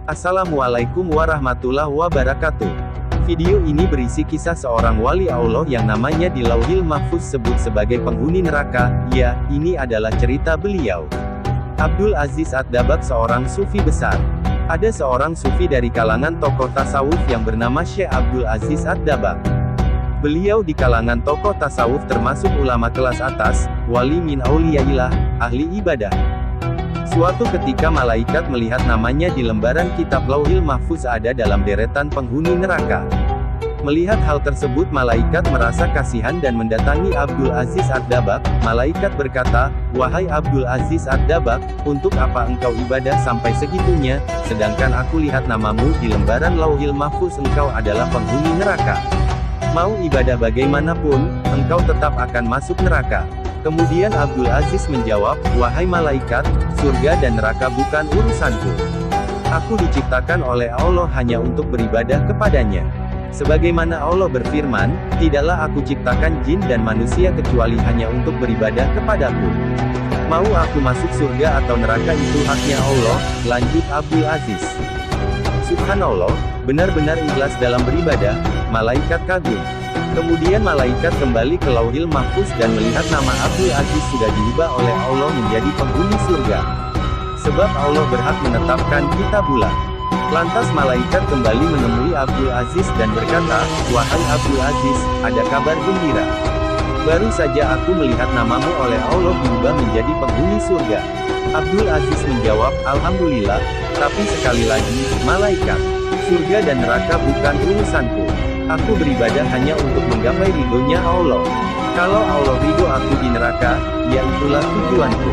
Assalamualaikum warahmatullahi wabarakatuh. Video ini berisi kisah seorang wali Allah yang namanya di Lauhil Mahfuz sebut sebagai penghuni neraka. Ya, ini adalah cerita beliau. Abdul Aziz Ad-Dabbagh seorang sufi besar. Ada seorang sufi dari kalangan tokoh tasawuf yang bernama Syekh Abdul Aziz Ad-Dabbagh. Beliau di kalangan tokoh tasawuf termasuk ulama kelas atas, wali min auliyaillah, ahli ibadah. Suatu ketika malaikat melihat namanya di lembaran kitab Lauhil Mahfuz ada dalam deretan penghuni neraka. Melihat hal tersebut malaikat merasa kasihan dan mendatangi Abdul Aziz Ad-Dabbagh. Malaikat berkata, "Wahai Abdul Aziz Ad-Dabbagh, untuk apa engkau ibadah sampai segitunya, sedangkan aku lihat namamu di lembaran Lauhil Mahfuz engkau adalah penghuni neraka. Mau ibadah bagaimanapun, engkau tetap akan masuk neraka." Kemudian Abdul Aziz menjawab, "Wahai malaikat, surga dan neraka bukan urusanku. Aku diciptakan oleh Allah hanya untuk beribadah kepadanya. Sebagaimana Allah berfirman, tidaklah aku ciptakan jin dan manusia kecuali hanya untuk beribadah kepadaku. Mau aku masuk surga atau neraka itu haknya Allah," lanjut Abdul Aziz. Subhanallah, benar-benar ikhlas dalam beribadah, malaikat kagum. Kemudian malaikat kembali ke Lauhil Mahfuz dan melihat nama Abdul Aziz sudah diubah oleh Allah menjadi penghuni surga. Sebab Allah berhak menetapkan kita pula. Lantas malaikat kembali menemui Abdul Aziz dan berkata, "Wahai Abdul Aziz, ada kabar gembira. Baru saja aku melihat namamu oleh Allah diubah menjadi penghuni surga." Abdul Aziz menjawab, "Alhamdulillah, tapi sekali lagi, malaikat, surga dan neraka bukan urusanku. Aku beribadah hanya untuk menggapai ridhonya Allah. Kalau Allah ridho aku di neraka, ya itulah tujuanku."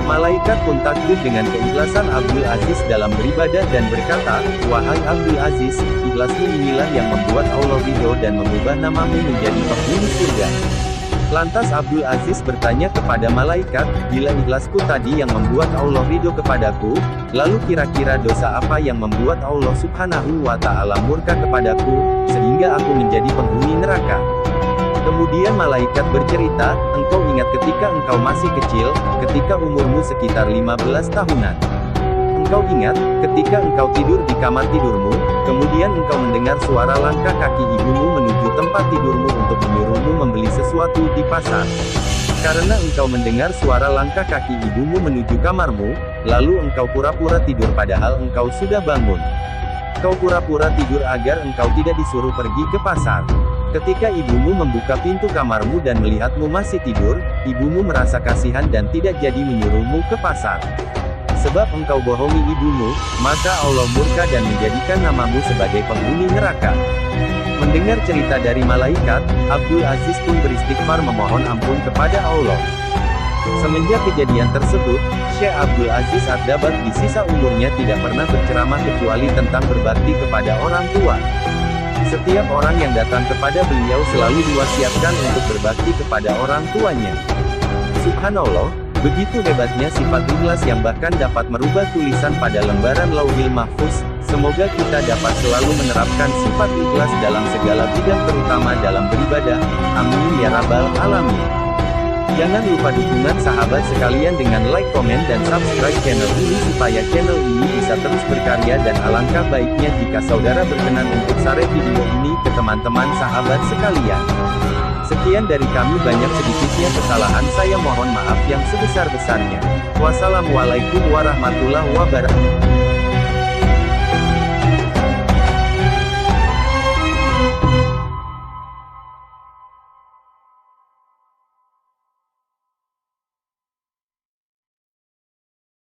Malaikat pun takjub dengan keikhlasan Abdul Aziz dalam beribadah dan berkata, "Wahai Abdul Aziz, ikhlasmu inilah yang membuat Allah ridho dan mengubah namamu menjadi penghuni surga." Lantas Abdul Aziz bertanya kepada malaikat, "Bila ikhlasku tadi yang membuat Allah ridho kepadaku, lalu kira-kira dosa apa yang membuat Allah Subhanahu wa Ta'ala murka kepadaku, sehingga aku menjadi penghuni neraka?" Kemudian malaikat bercerita, "Engkau ingat ketika engkau masih kecil, ketika umurmu sekitar 15 tahunan. Engkau ingat, ketika engkau tidur di kamar tidurmu, kemudian engkau mendengar suara langkah kaki ibumu menuju tempat tidurmu untuk menyuruhmu membeli sesuatu di pasar. Karena engkau mendengar suara langkah kaki ibumu menuju kamarmu, lalu engkau pura-pura tidur padahal engkau sudah bangun. Kau pura-pura tidur agar engkau tidak disuruh pergi ke pasar. Ketika ibumu membuka pintu kamarmu dan melihatmu masih tidur, ibumu merasa kasihan dan tidak jadi menyuruhmu ke pasar. Sebab engkau bohongi ibumu, maka Allah murka dan menjadikan namamu sebagai penghuni neraka." Mendengar cerita dari malaikat, Abdul Aziz pun beristighfar memohon ampun kepada Allah. Semenjak kejadian tersebut, Syekh Abdul Aziz Ad-Dabbagh di sisa umurnya tidak pernah berceramah kecuali tentang berbakti kepada orang tua. Setiap orang yang datang kepada beliau selalu diwasiatkan untuk berbakti kepada orang tuanya. Subhanallah, begitu hebatnya sifat ikhlas yang bahkan dapat merubah tulisan pada lembaran Lauhil Mahfuz. Semoga kita dapat selalu menerapkan sifat ikhlas dalam segala bidang terutama dalam beribadah. Amin ya rabbal alamin. Jangan lupa dukungan sahabat sekalian dengan like, komen, dan subscribe channel ini supaya channel ini bisa terus berkarya dan alangkah baiknya jika saudara berkenan untuk share video ini ke teman-teman sahabat sekalian. Sekian dari kami, banyak sedikitnya kesalahan saya mohon maaf yang sebesar-besarnya. Wassalamualaikum warahmatullahi wabarakatuh.